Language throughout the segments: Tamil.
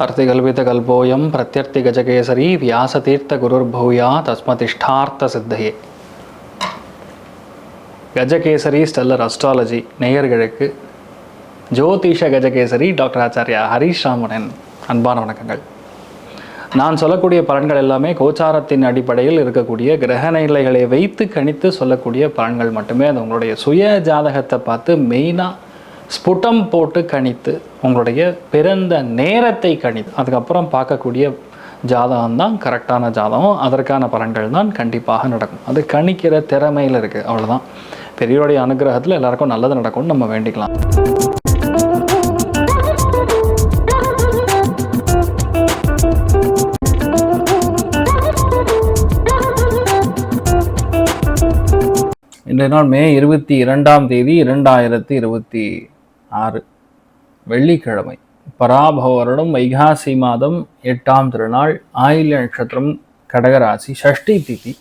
अर्तिकल्पितकल्पोऽयं प्रत्यर्थिगजकेसरी व्यासतीर्थगुरुर्भूया தஸ்மதிஷ்டார்த்த கஜகேசரி ஸ்டெல்லர் அஸ்ட்ராலஜி நேயர்களுக்கு ஜோதிஷ கஜகேசரி டாக்டர் ஆச்சாரியா ஹரீஷ் ராமனின் அன்பான வணக்கங்கள். நான் சொல்லக்கூடிய பலன்கள் எல்லாமே கோச்சாரத்தின் அடிப்படையில் இருக்கக்கூடிய கிரக நிலைகளை வைத்து கணித்து சொல்லக்கூடிய பலன்கள் மட்டுமே. அது உங்களுடைய சுய ஜாதகத்தை பார்த்து மெயினாக ஸ்புட்டம் போட்டு கணித்து உங்களுடைய பிறந்த நேரத்தை கணித்து அதுக்கப்புறம் பார்க்கக்கூடிய ஜாதகம் தான் கரெக்டான ஜாதகம். அதற்கான பலன்கள் தான் கண்டிப்பாக நடக்கும். அது கணிக்கிற திறமையில் இருக்குது, அவ்வளோதான். பெரியோருடைய அனுகிரகத்தில் எல்லாருக்கும் நல்லது நடக்கும்னு நம்ம வேண்டிக்கலாம். இன்றைய நாள் மே 22 2026 வெள்ளிக்கிழமை. பராபவ வருடம் வைகாசி மாதம் 8ஆம் திருநாள், ஆயில்ய நட்சத்திரம், கடகராசி, ஷஷ்டி திதி,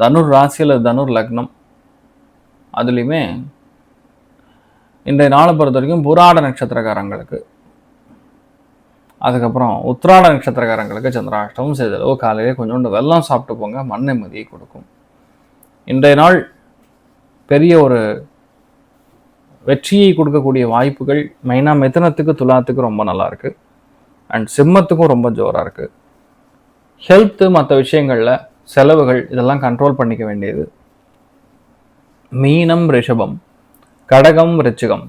தனுர் ராசியில் தனுர் லக்னம். அதுலேயுமே இன்றைய நாளை பொறுத்த வரைக்கும் புராட நட்சத்திரக்காரங்களுக்கு, அதுக்கப்புறம் உத்திராட நட்சத்திரக்காரங்களுக்கு சந்திராஷ்டமம் செய்தளவு. காலையிலே கொஞ்சோண்டு வெல்லம் சாப்பிட்டு போங்க, மண் நிம்மதியை கொடுக்கும். இன்றைய நாள் பெரிய ஒரு வெற்றியை கொடுக்கக்கூடிய வாய்ப்புகள் மெயினாக மிதனத்துக்கு, துலாத்துக்கு ரொம்ப நல்லா இருக்கு. அண்ட் சிம்மத்துக்கும் ரொம்ப ஜோராக இருக்கு. ஹெல்த்து, மற்ற விஷயங்களில் செலவுகள் இதெல்லாம் கண்ட்ரோல் பண்ணிக்க வேண்டியது. மீனம், ரிஷபம், கடகம், ரிச்சிகம்,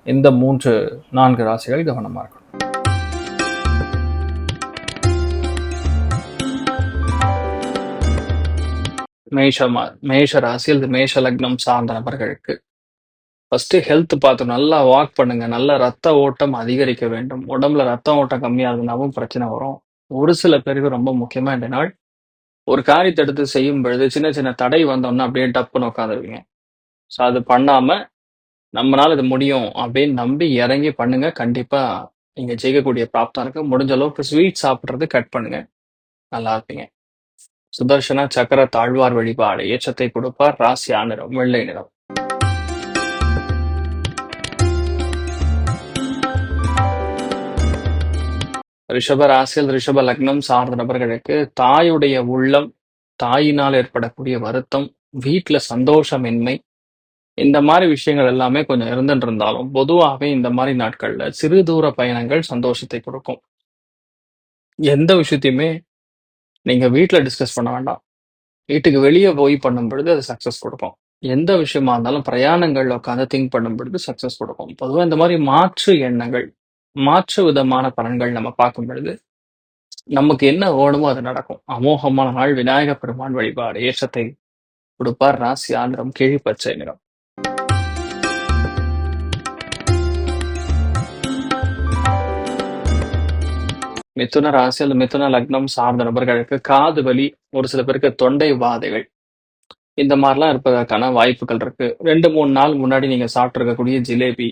இந்த 3-4 ராசிகள் கவனமாக இருக்கணும். மேஷ ராசியில் மேஷ லக்னம் சார்ந்த நபர்களுக்கு ஃபர்ஸ்ட் ஹெல்த் பார்த்து நல்லா வாக் பண்ணுங்க. நல்ல ரத்த ஓட்டம் அதிகரிக்க வேண்டும். உடம்புல ரத்த ஓட்டம் கம்மியாகுதுனாவும் பிரச்சனை வரும். ஒரு சில பேருக்கு ரொம்ப முக்கியமா இந்த நாள் ஒரு காரியத்தை எடுத்து செய்யும் பொழுது சின்ன சின்ன தடை வந்தோம்னா அப்படியே டப்புன்னு உட்காந்துருவீங்க. ஸோ அது பண்ணாம நம்மளால இது முடியும் அப்படின்னு நம்பி இறங்கி பண்ணுங்க. கண்டிப்பா நீங்க ஜெயிக்கக்கூடிய பிராப்தம் இருக்கு. முடிஞ்ச அளவுக்கு ஸ்வீட் சாப்பிட்றது கட் பண்ணுங்க, நல்லா இருப்பீங்க. சுதர்சன சக்கர தாழ்வார் வழிபாடு ஏற்றத்தை கொடுப்பார். ராசியா நிறம் வெள்ளை நிறம். ரிஷப ராசியில் ரிஷப லக்னம் சார்ந்த நபர்களுக்கு தாயுடைய உள்ளம், தாயினால் ஏற்படக்கூடிய வருத்தம், வீட்டுல சந்தோஷமின்மை, இந்த மாதிரி விஷயங்கள் எல்லாமே கொஞ்சம் இருந்துட்டு இருந்தாலும் பொதுவாகவே இந்த மாதிரி நாட்கள்ல சிறு தூர பயணங்கள் சந்தோஷத்தை கொடுக்கும். எந்த விஷயத்தையுமே நீங்க வீட்டுல டிஸ்கஸ் பண்ண வேண்டாம். வீட்டுக்கு வெளியே போய் பண்ணும் பொழுது அது சக்சஸ் கொடுக்கும். எந்த விஷயமா இருந்தாலும் பிரயாணங்கள்ல உட்காந்து திங்க் பண்ணும் பொழுது சக்சஸ் கொடுக்கும். பொதுவாக இந்த மாதிரி மாற்று எண்ணங்கள், மாற்று விதமான பலன்கள் நம்ம பார்க்கும் பொழுது நமக்கு என்ன வேணுமோ அது நடக்கும். அமோகமான நாள். விநாயக பெருமான் வழிபாடு ஏற்றத்தை கொடுப்பார். ராசி ஆந்திரம் கிழி பச்சை நிறம். மிதுன ராசியில் மிதுன லக்னம் சார்ந்த நபர்களுக்கு காது வலி, ஒரு சில பேருக்கு தொண்டை வாதைகள், இந்த மாதிரிலாம் இருப்பதற்கான வாய்ப்புகள் இருக்கு. 2-3 நாள் முன்னாடி நீங்க சாப்பிட்டு இருக்கக்கூடிய ஜிலேபி,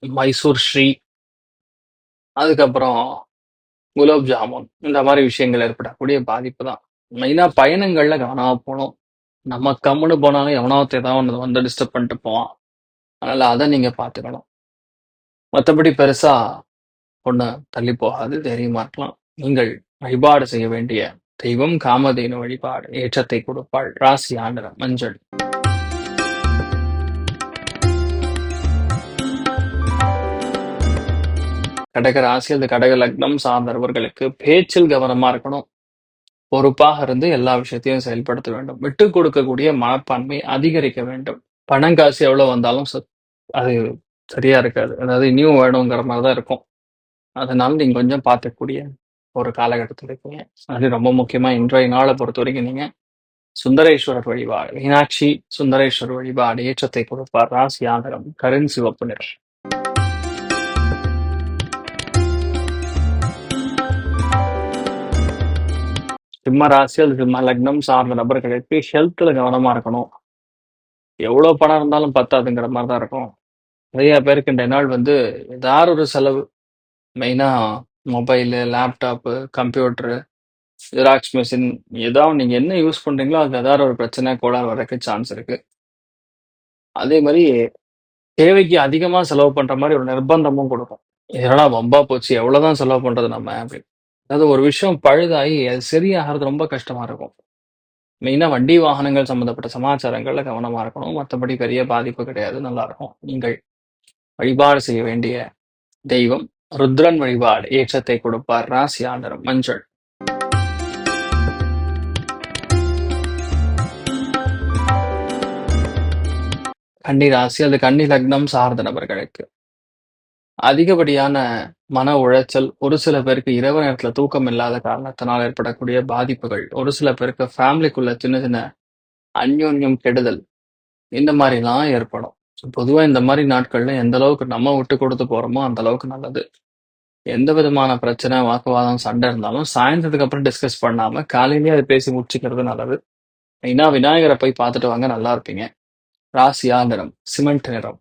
மைசூர் ஸ்ரீ, அதுக்கப்புறம் குலோப் ஜாமுன், இந்த மாதிரி விஷயங்கள் ஏற்படக்கூடிய பாதிப்பு தான். மெயினா பயணங்கள்ல கவனமா போகணும். நம்ம கம்முன்னு போனாலும் எவனாவது ஏதாவது வந்து டிஸ்டர்ப் பண்ணிட்டு போவான். அதனால அதை நீங்க பார்த்துக்கணும். மற்றபடி பெருசா ஒண்ணு தள்ளி போகாது, தைரியமா இருக்கலாம். நீங்கள் வழிபாடு செய்ய வேண்டிய தெய்வம் காமதேனு வழிபாடு ஏற்றத்தை கொடுப்பாள். ராசி ஆண்டரம் மஞ்சள். கடக ராசியில் கடக லக்னம் சார்ந்தவர்களுக்கு பேச்சில் கவனமா இருக்கணும். பொறுப்பாக இருந்து எல்லா விஷயத்தையும் செயல்படுத்த வேண்டும். விட்டு கொடுக்கக்கூடிய மனப்பான்மை அதிகரிக்க வேண்டும். பணங்காசு எவ்வளவு வந்தாலும் அது சரியா இருக்காது. அதாவது இனியும் வேணுங்கிற மாதிரிதான் இருக்கும். அதனால நீங்க கொஞ்சம் பார்த்துக்கூடிய ஒரு காலகட்டத்தில் இருக்கீங்க. அது ரொம்ப முக்கியமா இன்றைய நாளை பொறுத்த வரைக்கும் நீங்க சுந்தரேஸ்வரர் வழிபாடு, மீனாட்சி சுந்தரேஸ்வரர் வழிபாடு ஏற்றத்தை கொடுப்பார். ராசி ஆதரம் கருண் சிவப்பு நிறம். சிம்ம ராசியில் சிம்ம லக்னம் சார்ந்த நபர்களுக்கு ஹெல்த்ல கவனமா இருக்கணும். எவ்வளவு பணம் இருந்தாலும் பத்தாதுங்கிற மாதிரி தான் இருக்கும். நிறைய பேருக்கு இந்த நாள் ஏதாவது ஒரு செலவு, மெயினா mobile, laptop, computer, xerox machine, ஏதாவது நீங்க என்ன யூஸ் பண்றீங்களோ அது ஏதாவது ஒரு பிரச்சனை கோளாறு வரக்கு சான்ஸ் இருக்கு. அதே மாதிரி தேவைக்கு அதிகமா செலவு பண்ற மாதிரி ஒரு நிர்பந்தமும் கொடுக்கும். "என்னடா வம்பா போச்சு. எவ்வளோதான் செலவு பண்றது நம்ம?" அப்படின்னு. அதாவது ஒரு விஷயம் பழுதாகி அது சரியாகுறது ரொம்ப கஷ்டமா இருக்கும். மெயினா வண்டி, வாகனங்கள் சம்மந்தப்பட்ட சமாச்சாரங்கள்ல கவனமா இருக்கணும். மத்தபடி பெரிய பாதிப்பு கிடையாது. நல்லாருக்கும். நீங்கள் வழிபாடு செய்ய வேண்டிய தெய்வம் ருத்ரன் வழிபாடு. ஏற்றத்தை கொடுப்பார். ராசியா நிறம் மஞ்சள். கன்னி ராசி அல்லது கன்னி லக்னம் சார்ந்த நபர்களுக்கு அதிகப்படியான மன உளைச்சல், ஒரு சில பேருக்கு இரவு நேரத்தில தூக்கம் இல்லாத காரணத்தினால் ஏற்படக்கூடிய பாதிப்புகள், ஒரு சில பேருக்கு ஃபேமிலிக்குள்ள சின்ன சின்ன அந்யோன்யம் கெடுதல், இந்த மாரிலாம் ஏற்படும். பொதுவா இந்த மாரி நாட்கள்ல எந்த அளவுக்கு நம்ம விட்டு குடுத்து போறோமோ, அந்த அளவுக்கு நல்லது. எந்த விதமான பிரச்சனை, வாக்குவாதம், சண்டை இருந்தாலும் சாயந்தரத்துக்கு அப்புறம் டிஸ்கஸ் பண்ணாம, காலையிலேயே அத பேசி முடிச்சுக்கிறது நல்லது. மெயினா விநாயகர போய் பார்த்துட்டு வாங்க, நல்லா இருப்பீங்க. ராசியா நிறம் சிமெண்ட் நிறம்.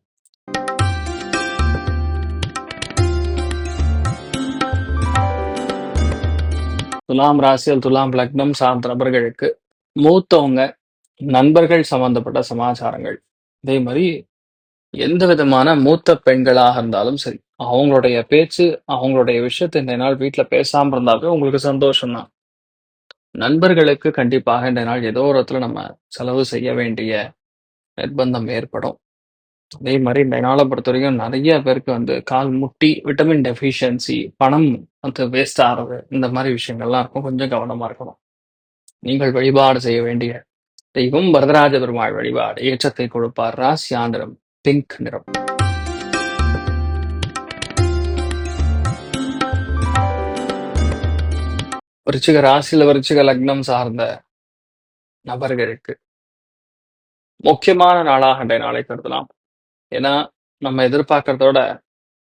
துலாம் ராசியில் துலாம் லக்னம் சார்ந்த நபர்களுக்கு மூத்தவங்க, நண்பர்கள் சம்பந்தப்பட்ட சமாச்சாரங்கள். அதே மாரி எந்த விதமான மூத்த பெண்களாக இருந்தாலும் சரி, அவங்களுடைய பேச்சு, அவங்களுடைய விஷயத்த இந்த நாள் வீட்ல பேசாம இருந்தாவே உங்களுக்கு சந்தோஷம் தான். நண்பர்களுக்கு கண்டிப்பாக இந்த நாள் ஏதோ ஒரு இடத்துல நம்ம செலவு செய்ய வேண்டிய நிர்பந்தம் ஏற்படும். அதே மாரி இந்த நாள பொறுத்தவரைக்கும் நெறைய பேருக்கு வந்து கால் முட்டி, விட்டமின் டெஃபிஷியன்சி, பணம் வந்து வேஸ்ட் ஆறது, இந்த மாரி விஷயங்கள்லாம் இருக்கும். கொஞ்சம் கவனமா இருக்கணும். நீங்கள் வழிபாடு செய்ய வேண்டிய தெய்வம் வரதராஜ பெருமாள் வழிபாடு. ஏற்றத்தை கொடுப்பார். ராசியா நிறம் பிங்க் நிறம். விருச்சிக ராசியில விருச்சிக லக்னம் சார்ந்த நபர்களுக்கு முக்கியமான நாளாக இன்றைய நாளை கருதலாம். ஏன்னா, நம்ம எதிர்பார்க்கிறத விட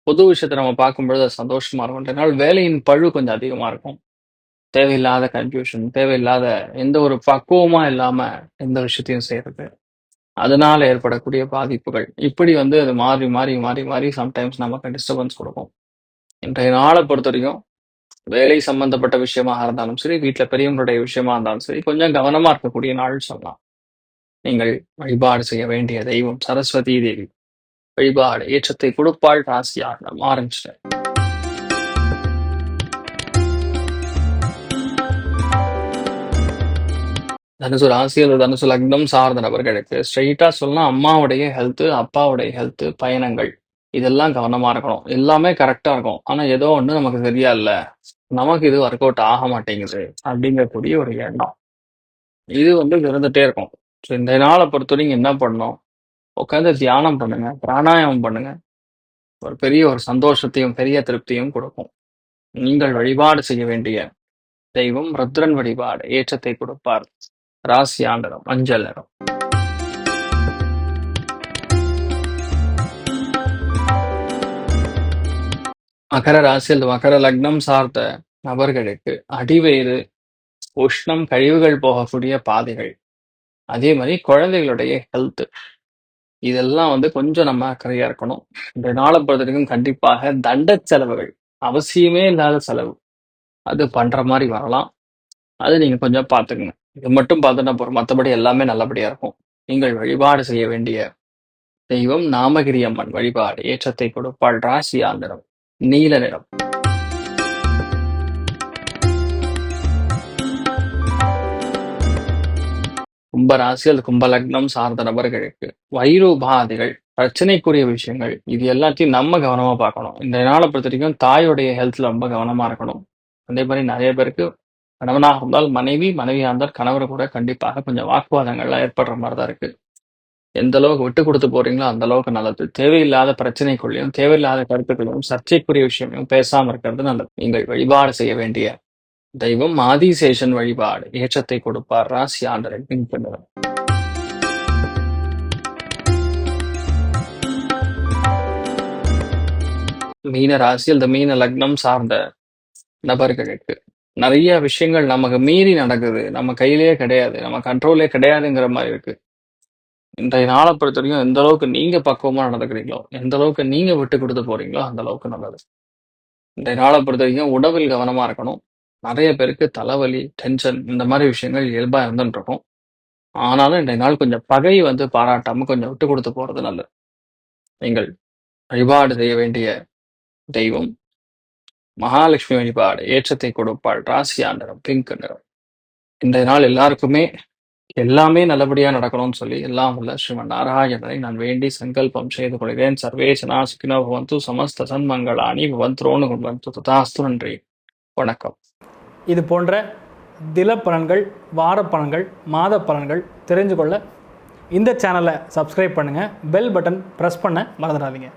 புது விஷயத்த நம்ம பார்க்கும்பொழுது அது சந்தோஷமா இருக்கும். இன்றைய நாள் வேலையின் பளு கொஞ்சம் அதிகமா இருக்கும். தேவையில்லாத கன்ஃப்யூஷன், தேவையில்லாத எந்த ஒரு பக்குவமா இல்லாம எந்த விஷயத்தையும் செய்றது. அதனால ஏற்படக்கூடிய பாதிப்புகள். இப்படி வந்து அது மாறி, மாறி, மாறி, மாறி சம்டைம்ஸ் நமக்கு டிஸ்டர்பன்ஸ் குடுக்கும். இன்றைய நாள பொறுத்தவரைக்கும் வேலை சம்பந்தப்பட்ட விஷயமாக இருந்தாலும் சரி, வீட்ல பெரியவங்களுடைய விஷயமா இருந்தாலும் சரி, கொஞ்சம் கவனமா இருக்கக்கூடிய நாள்னு சொல்லலாம். நீங்கள் வழிபாடு செய்ய வேண்டிய தெய்வம் சரஸ்வதி தேவி. வழிபாடு ஏற்றத்தை கொடுப்பாள். ராசியா நிறம் ஆரஞ்சு நிறம். தனுசு ராசி அல்லது தனுசு லக்னம் சார்ந்த நபர்களுக்கு ஸ்ட்ரெயிட்டா சொல்லலாம் அம்மாவுடைய ஹெல்த், அப்பாவுடைய ஹெல்த், பயணங்கள் இதெல்லாம் கவனமா இருக்கணும். எல்லாமே கரெக்ட்டா இருக்கும். ஆனா ஏதோ ஒண்ணு நமக்கு சரியா இல்ல. நமக்கு இது ஒர்க் அவுட் ஆக மாட்டேங்குது. அப்படிங்கக்கூடிய ஒரு எண்ணம். இது வந்து இருந்துட்டே இருக்கும். ஸோ இந்த நாள பொறுத்தவரைக்கும் என்ன பண்ணணும்? உட்கார்ந்து தியானம் பண்ணுங்க. பிராணாயாமம் பண்ணுங்க. ஒரு பெரிய ஒரு சந்தோஷத்தையும், பெரிய திருப்தியும் கொடுக்கும். நீங்கள் வழிபாடு செய்ய வேண்டிய தெய்வம் ருத்ரன் வழிபாடு. ஏற்றத்தை கொடுப்பார். ராசியா நிறம் மஞ்சள் நிறம். மகர ராசி அல்லது மகர லக்னம் சார்ந்த நபர்களுக்கு அடிவயிறு, உஷ்ணம், கழிவுகள் போகக்கூடிய பாதைகள். அதே மாரி குழந்தைகளுடைய ஹெல்த் இதெல்லாம் வந்து கொஞ்சம் நம்ம அக்கறையா இருக்கணும். இந்த நாள பொறுத்தவரைக்கும் கண்டிப்பாக தண்ட செலவுகள், அவசியமே இல்லாத செலவு. அது பண்ற மாரி வரலாம். அது நீங்க கொஞ்சம் பார்த்துக்கங்க. இது மட்டும் பார்த்துட்டா போதும். மத்தபடி எல்லாமே நல்லபடியா இருக்கும். நீங்கள் வழிபாடு செய்ய வேண்டிய தெய்வம் நாமகிரி அம்மன் வழிபாடு. ஏற்றத்தை கொடுப்பாள். ராசியா நிறம் நீல நிறம். கும்ப ராசி அல்லது கும்ப லக்னம் சார்ந்த நபர்களுக்கு வயிறு உபாதைகள், பிரச்சனைக்குரிய விஷயங்கள் இது எல்லாத்தையும் நம்ம கவனமா பார்க்கணும். இந்த நாள பொறுத்தவரைக்கும் தாயுடைய ஹெல்த்ல ரொம்ப கவனமா இருக்கணும். அதே மாரி நெறைய பேருக்கு கணவனாக இருந்தால் மனைவி, மனைவியா இருந்தால் கணவர் கூட கண்டிப்பாக கொஞ்சம் வாக்குவாதங்கள்லாம் ஏற்படுற மாரி தான் இருக்கு. எந்த அளவுக்கு விட்டு குடுத்து போறீங்களோ, அந்த அளவுக்கு நல்லது. தேவையில்லாத பிரச்சனைக்குள்ளயும், தேவையில்லாத கருத்துக்களையும், சர்ச்சைக்குரிய விஷயங்களையும் பேசாம இருக்கிறது நல்லது. நீங்கள் வழிபாடு செய்ய வேண்டிய தெய்வம் ஆதிசேஷன் வழிபாடு. ஏற்றத்தை கொடுப்பார். ராசி ஆண்டரை பிங்க் நிறம். மீன ராசி அல்லது மீன லக்னம் சார்ந்த நபர்களுக்கு நெறைய விஷயங்கள் நமக்கு மீறி நடக்குது. நம்ம கையிலேயே கிடையாது. நம்ம கண்ட்ரோல்லே கிடையாதுங்கிற மாரி இருக்கு. இன்றைய நாள பொறுத்தவரைக்கும் எந்த அளவுக்கு நீங்க பக்குவமா நடந்துக்கிறீங்களோ, எந்த அளவுக்கு நீங்க விட்டு குடுத்து போறீங்களோ, அந்த அளவுக்கு நல்லது. இன்றைய நாள பொறுத்தவரைக்கும் உணவில் கவனமா இருக்கணும். நெறைய பேருக்கு தலைவலி, டென்ஷன் இந்த மாரி விஷயங்கள் இயல்பா இருந்துட்டு இருக்கும். ஆனாலும் இன்றைய நாள் கொஞ்சம் பகை வந்து பாராட்டாம கொஞ்சம் விட்டு குடுத்து போறது நல்லது. நீங்கள் வழிபாடு செய்ய வேண்டிய தெய்வம் மகாலட்சுமி வழிபாடு. ஏற்றத்தை கொடுப்பாள். ராசியா நிறம் பிங்க் நிறம். இன்றைய நாள் எல்லாருக்குமே எல்லாமே நல்லபடியா நடக்கணும்னு சொல்லி எல்லாம் உள்ள ஸ்ரீமன் நாராயணனை நான் வேண்டி சங்கல்பம் செய்து கொள்கிறேன். சர்வே ஜனா சுகினோ பவந்து, சமஸ்த சன்மங்களானி பவந்தோன்னு பவந்து. ததாஸ்து. நன்றி, வணக்கம். இது போன்ற தில பலன்கள், வார பலன்கள், மாத பலன்கள் தெரிஞ்சு கொள்ள இந்த சேனலை சப்ஸ்கிரைப் பண்ணுங்கள். பெல் பட்டன் ப்ரெஸ் பண்ண மறந்துடாதீங்க.